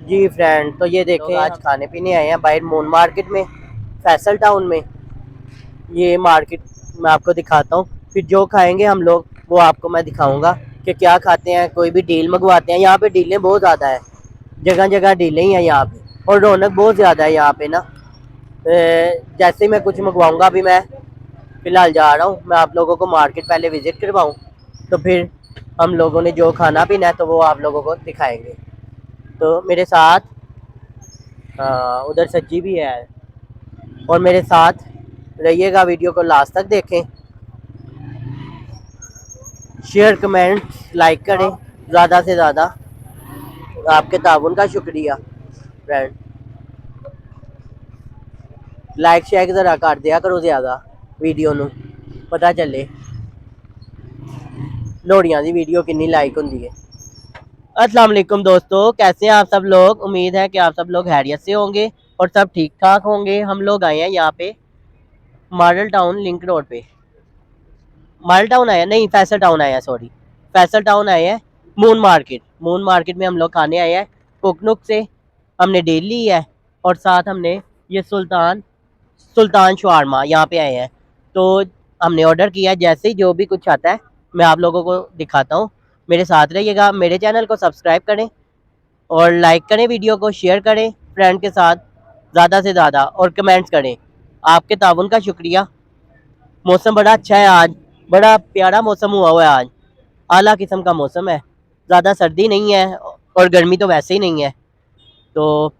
जी friend, तो ये देखें आज खाने पीने आए हैं बाहर मून मार्केट में, फैसल टाउन में। ये मार्केट मैं आपको दिखाता हूँ, फिर जो खाएंगे हम लोग वो आपको मैं दिखाऊंगा कि क्या खाते हैं। कोई भी डील मंगवाते हैं, यहाँ पे डीलें बहुत ज़्यादा है, जगह जगह डीलें ही हैं यहाँ पे, और रौनक बहुत ज़्यादा है यहाँ पे ना। जैसे ही मैं कुछ मंगवाऊंगा, अभी मैं फ़िलहाल जा रहा हूँ, मैं आप लोगों को मार्केट पहले विज़िट करवाऊँ, तो फिर हम लोगों ने जो खाना पीना है तो वो आप लोगों को दिखाएंगे। तो मेरे साथ उधर सच्ची भी है, और मेरे साथ रहिएगा, वीडियो को लास्ट तक देखें, शेयर कमेंट लाइक करें ज़्यादा से ज़्यादा। आपके ताउन का शुक्रिया फ्रेंड। लाइक शेयर ज़रा कर दिया करो ज़्यादा, वीडियो नू पता चले लोड़ियां दी वीडियो कितनी लाइक होंगी है। अस्सलाम वालेकुम दोस्तों, कैसे हैं आप सब लोग। उम्मीद है कि आप सब लोग हैरियत से होंगे और सब ठीक ठाक होंगे। हम लोग आए हैं यहाँ पे मॉडल टाउन लिंक रोड पे। मॉडल टाउन आया नहीं, फैसल टाउन आया, सॉरी फैसल टाउन आए हैं। मून मार्केट में हम लोग खाने आए हैं। कोकनुक से हमने डील ली है, और साथ हमने ये सुल्तान शवारमा यहाँ पे आए हैं। तो हमने ऑर्डर किया है। जैसे ही जो भी कुछ आता है मैं आप लोगों को दिखाता हूँ। मेरे साथ रहिएगा, मेरे चैनल को सब्सक्राइब करें और लाइक करें, वीडियो को शेयर करें फ्रेंड के साथ ज़्यादा से ज़्यादा, और कमेंट्स करें। आपके ताउन का शुक्रिया। मौसम बड़ा अच्छा है आज, बड़ा प्यारा मौसम हुआ है आज। आला किस्म का मौसम है, ज़्यादा सर्दी नहीं है और गर्मी तो वैसे ही नहीं है। तो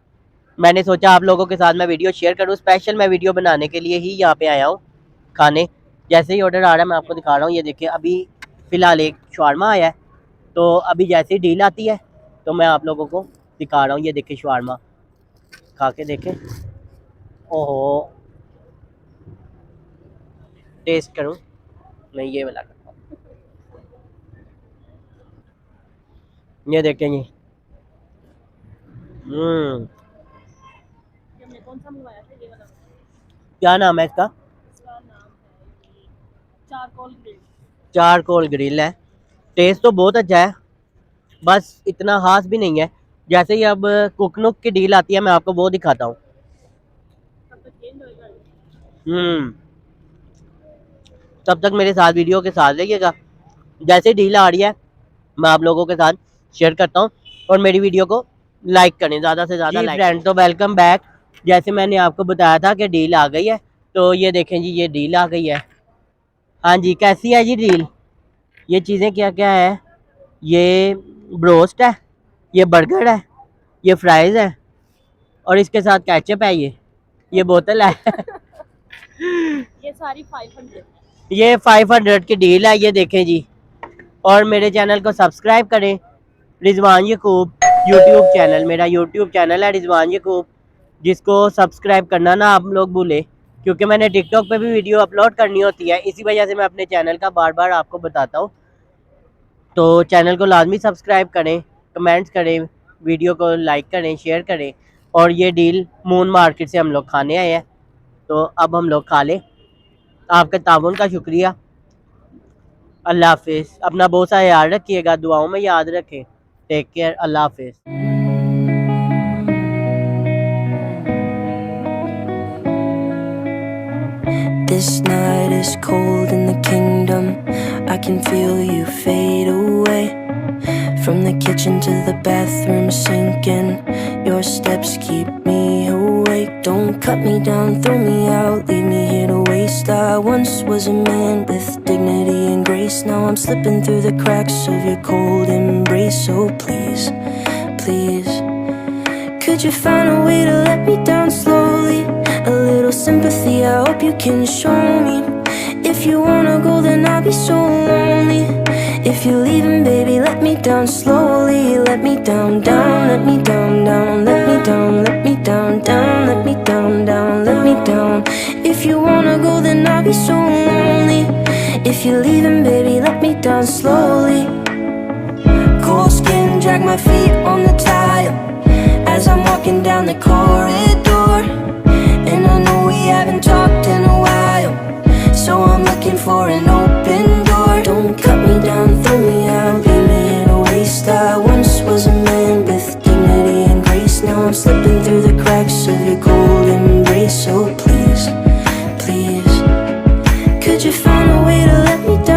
मैंने सोचा आप लोगों के साथ मैं वीडियो शेयर करूं। स्पेशल मैं वीडियो बनाने के लिए ही यहाँ पे आया हूँ खाने। जैसे ही ऑर्डर आ रहा है मैं आपको दिखा रहा हूँ। ये देखिए, अभी फ़िलहाल एक शवारमा आया है, तो अभी जैसे ही डील आती है तो मैं आप लोगों को दिखा रहा हूँ। ये देखिए शवारमा, खा के देखें। ओहो, टेस्ट करूँ मैं ये वाला करता हूँ। ये देखें जी, कौन सा मंगवाया था ये वाला? क्या नाम है इसका? इसका नाम है ये चारकोल ग्रिल। चारकोल ग्रिल है। टेस्ट तो बहुत अच्छा है, बस इतना खास भी नहीं है। जैसे ही अब कुकनुक की डील आती है मैं आपको वो दिखाता हूँ। तब तक चेंज होएगा। हम्म तब तक मेरे साथ वीडियो के साथ रहिएगा। जैसे डील आ रही है मैं आप लोगों के साथ शेयर करता हूँ, और मेरी वीडियो को लाइक करें ज़्यादा से ज़्यादा। लाइक फ्रेंड, तो वेलकम बैक। जैसे मैंने आपको बताया था कि डील आ गई है, तो ये देखें जी, ये डील आ गई है। हाँ जी, कैसी है जी डील? ये चीज़ें क्या क्या है? ये ब्रोस्ट है, ये बर्गर है, ये फ्राइज़ है, और इसके साथ केचप है। ये बोतल है। ये सारी 500 है। ये 500 की डील है, ये देखें जी। और मेरे चैनल को सब्सक्राइब करें, रिजवान यकूब यूट्यूब चैनल, मेरा यूट्यूब चैनल है रिजवान यकूब, जिसको सब्सक्राइब करना ना आप लोग भूलें, क्योंकि मैंने टिकटॉक पे भी वीडियो अपलोड करनी होती है, इसी वजह से मैं अपने चैनल का बार बार आपको बताता हूँ। तो चैनल को लाजमी सब्सक्राइब करें, कमेंट्स करें, वीडियो को लाइक करें, शेयर करें। और ये डील मून मार्केट से हम लोग खाने आए हैं, तो अब हम लोग खा लें। आपके ताउन का शुक्रिया। अल्लाह हाफिज़। अपना बहुत सा याद रखिएगा, दुआओं में याद रखें। टेक केयर, अल्लाह हाफिज़। This night is cold in the kingdom. I can feel you fade away. From the kitchen to the bathroom sinking, your steps keep me awake. Don't cut me down, throw me out, leave me here to waste. I once was a man with dignity and grace. Now I'm slipping through the cracks of your cold embrace. So please, please, could you find a way to let me down slowly? A little sympathy, I hope you can show me. If you wanna go, then I'll be so lonely. If you're leaving, baby, let me down slowly. Let me down, down, let me down, down, let me down, let me down, down, let me down, down, let me down. If you wanna go, then I'll be so lonely. If you're leaving, baby, let me down slowly. Cold skin, drag my feet on the tile as I'm walking down the corridor. And I know we haven't talked in a while, so I'm looking for an open door. Don't cut me down, throw me out, leave me in a waste. I once was a man with dignity and grace. I'm slipping through the cracks of your cold embrace. So please, please, could you find a way to let me down?